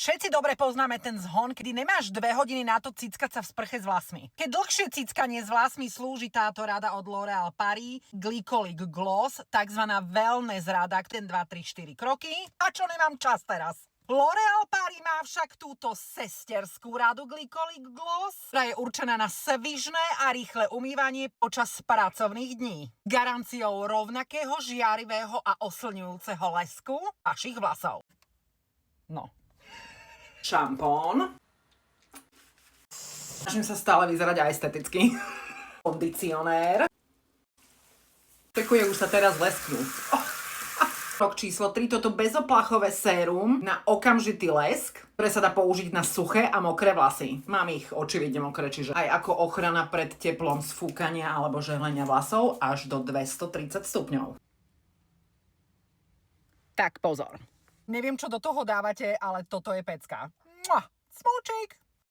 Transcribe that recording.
Všetci dobre poznáme ten zhon, kedy nemáš 2 hodiny na to cickať sa v sprche s vlasmi. Keď dlhšie cickanie s vlasmi slúži táto rada od L'Oréal Paris, Glycolic Gloss, takzvaná wellness rada, ten 2, 3, 4 kroky. A čo nemám čas teraz? L'Oréal Paris má však túto sesterskú radu Glycolic Gloss, ktorá je určená na svižné a rýchle umývanie počas pracovných dní. Garanciou rovnakého žiarivého a oslňujúceho lesku vašich vlasov. No. Šampón. Snažím sa stále vyzerať aj esteticky. Kondicionér. Pekuje už sa teraz lesknúť. Krok číslo 3, toto bezoplachové sérum na okamžitý lesk, ktoré sa dá použiť na suché a mokré vlasy. Mám ich očividne mokré, čiže aj ako ochrana pred teplom z fúkania alebo žehlenia vlasov až do 230 stupňov. Tak pozor. Neviem, čo do toho dávate, ale toto je pecka. Smoochik!